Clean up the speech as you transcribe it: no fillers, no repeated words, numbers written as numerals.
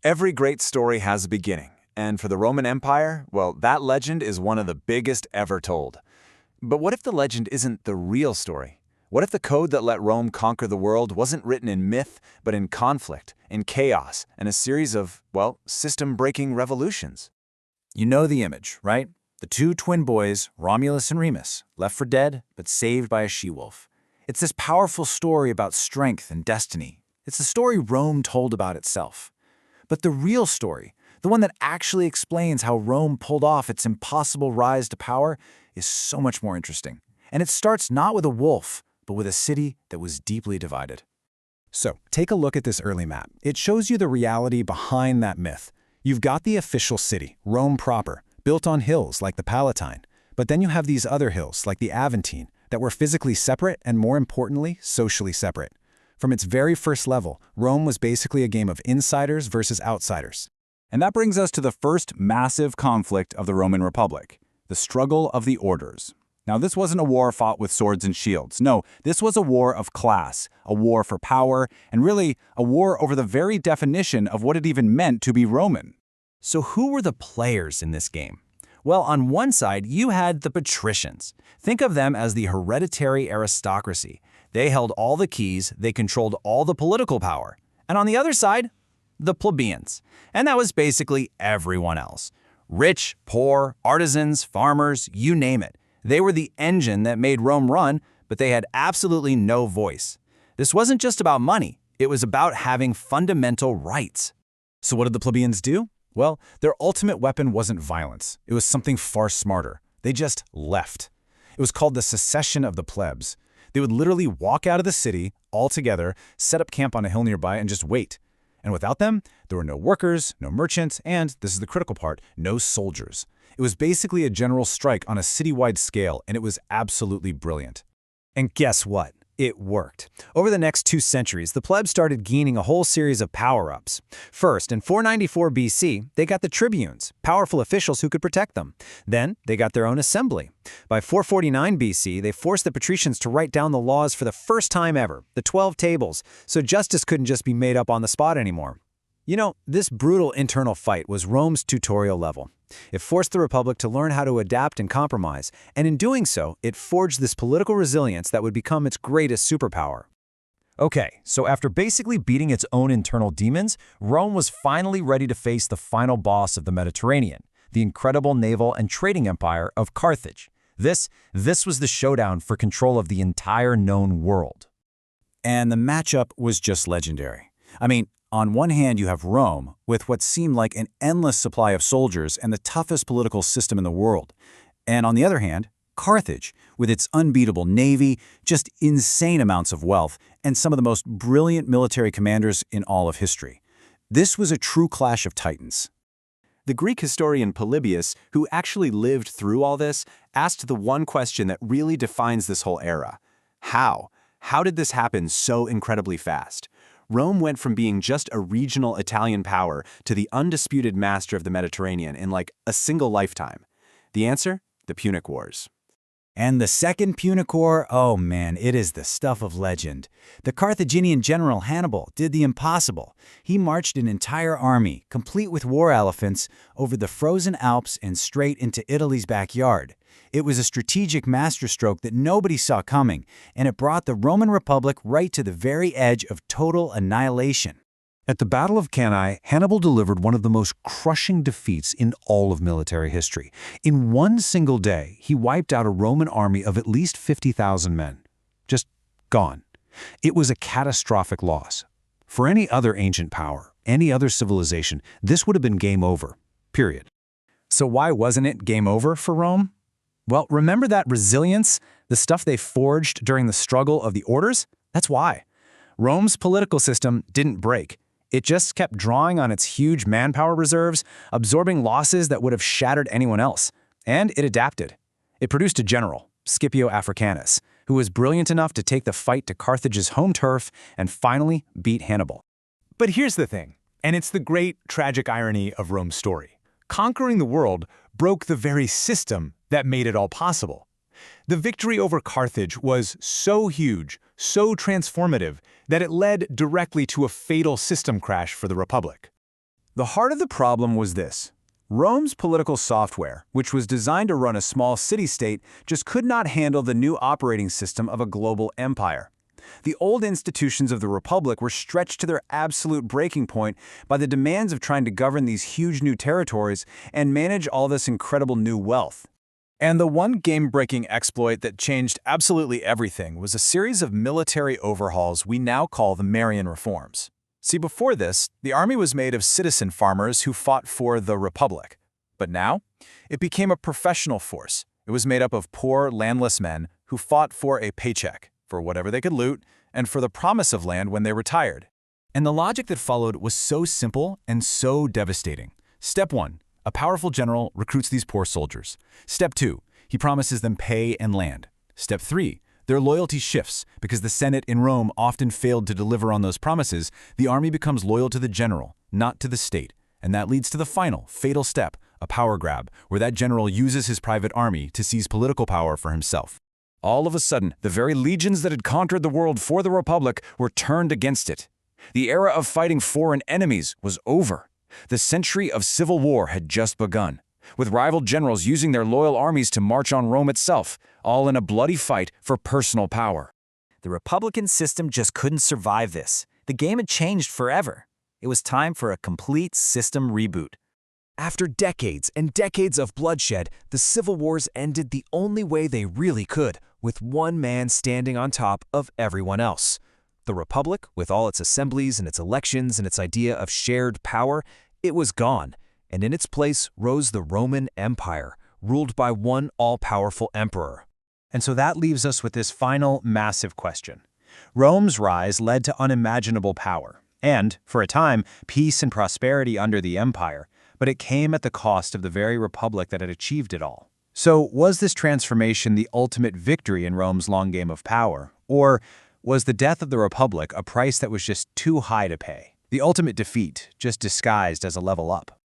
Every great story has a beginning, and for the Roman Empire, well, that legend is one of the biggest ever told. But what if the legend isn't the real story? What if the code that let Rome conquer the world wasn't written in myth, but in conflict, in chaos, and a series of, well, system-breaking revolutions? You know the image, right? The two twin boys, Romulus and Remus, left for dead, but saved by a she-wolf. It's this powerful story about strength and destiny. It's the story Rome told about itself. But the real story, the one that actually explains how Rome pulled off its impossible rise to power, is so much more interesting. And it starts not with a wolf, but with a city that was deeply divided. So, take a look at this early map. It shows you the reality behind that myth. You've got the official city, Rome proper, built on hills like the Palatine. But then you have these other hills, like the Aventine, that were physically separate and, more importantly, socially separate. From its very first level, Rome was basically a game of insiders versus outsiders. And that brings us to the first massive conflict of the Roman Republic, the struggle of the orders. Now, this wasn't a war fought with swords and shields. No, this was a war of class, a war for power, and really a war over the very definition of what it even meant to be Roman. So who were the players in this game? Well, on one side, you had the patricians. Think of them as the hereditary aristocracy. They held all the keys, they controlled all the political power. And on the other side, the plebeians. And that was basically everyone else. Rich, poor, artisans, farmers, you name it. They were the engine that made Rome run, but they had absolutely no voice. This wasn't just about money, it was about having fundamental rights. So what did the plebeians do? Well, their ultimate weapon wasn't violence. It was something far smarter. They just left. It was called the secession of the plebs. They would literally walk out of the city all together, set up camp on a hill nearby, and just wait. And without them, there were no workers, no merchants, and, this is the critical part, no soldiers. It was basically a general strike on a citywide scale, and it was absolutely brilliant. And guess what? It worked. Over the next 2 centuries, the plebs started gaining a whole series of power-ups. First, in 494 BC, they got the tribunes, powerful officials who could protect them. Then, they got their own assembly. By 449 BC, they forced the patricians to write down the laws for the first time ever, the 12 tables, so justice couldn't just be made up on the spot anymore. You know, this brutal internal fight was Rome's tutorial level. It forced the Republic to learn how to adapt and compromise, and in doing so, it forged this political resilience that would become its greatest superpower. Okay, so after basically beating its own internal demons, Rome was finally ready to face the final boss of the Mediterranean, the incredible naval and trading empire of Carthage. This was the showdown for control of the entire known world. And the matchup was just legendary. I mean, on one hand, you have Rome, with what seemed like an endless supply of soldiers and the toughest political system in the world. And on the other hand, Carthage, with its unbeatable navy, just insane amounts of wealth, and some of the most brilliant military commanders in all of history. This was a true clash of titans. The Greek historian Polybius, who actually lived through all this, asked the one question that really defines this whole era. How? How did this happen so incredibly fast? Rome went from being just a regional Italian power to the undisputed master of the Mediterranean in like a single lifetime. The answer? The Punic Wars. And the Second Punic War, oh man, it is the stuff of legend. The Carthaginian general Hannibal did the impossible. He marched an entire army, complete with war elephants, over the frozen Alps and straight into Italy's backyard. It was a strategic masterstroke that nobody saw coming, and it brought the Roman Republic right to the very edge of total annihilation. At the Battle of Cannae, Hannibal delivered one of the most crushing defeats in all of military history. In one single day, he wiped out a Roman army of at least 50,000 men. Just gone. It was a catastrophic loss. For any other ancient power, any other civilization, this would have been game over. Period. So why wasn't it game over for Rome? Well, remember that resilience, the stuff they forged during the struggle of the orders? That's why. Rome's political system didn't break. It just kept drawing on its huge manpower reserves, absorbing losses that would have shattered anyone else. And it adapted. It produced a general, Scipio Africanus, who was brilliant enough to take the fight to Carthage's home turf and finally beat Hannibal. But here's the thing, and it's the great tragic irony of Rome's story. Conquering the world broke the very system that made it all possible. The victory over Carthage was so huge, so transformative, that it led directly to a fatal system crash for the Republic. The heart of the problem was this. Rome's political software, which was designed to run a small city-state, just could not handle the new operating system of a global empire. The old institutions of the Republic were stretched to their absolute breaking point by the demands of trying to govern these huge new territories and manage all this incredible new wealth. And the one game-breaking exploit that changed absolutely everything was a series of military overhauls we now call the Marian reforms. See, before this, the army was made of citizen farmers who fought for the Republic. But now, it became a professional force. It was made up of poor, landless men who fought for a paycheck, for whatever they could loot, and for the promise of land when they retired. And the logic that followed was so simple and so devastating. Step 1. A powerful general recruits these poor soldiers. Step 2. He promises them pay and land. Step 3. Their loyalty shifts because the Senate in Rome often failed to deliver on those promises. The army becomes loyal to the general, not to the state. And that leads to the final, fatal step, a power grab, where that general uses his private army to seize political power for himself. All of a sudden, the very legions that had conquered the world for the Republic were turned against it. The era of fighting foreign enemies was over. The century of civil war had just begun, with rival generals using their loyal armies to march on Rome itself, all in a bloody fight for personal power. The Republican system just couldn't survive this. The game had changed forever. It was time for a complete system reboot. After decades and decades of bloodshed, the civil wars ended the only way they really could, with one man standing on top of everyone else. The Republic, with all its assemblies and its elections and its idea of shared power, it was gone, and in its place rose the Roman Empire, ruled by one all-powerful emperor. And so that leaves us with this final massive question. Rome's rise led to unimaginable power, and, for a time, peace and prosperity under the empire, but it came at the cost of the very republic that had achieved it all. So was this transformation the ultimate victory in Rome's long game of power, or was the death of the republic a price that was just too high to pay? The ultimate defeat, just disguised as a level up?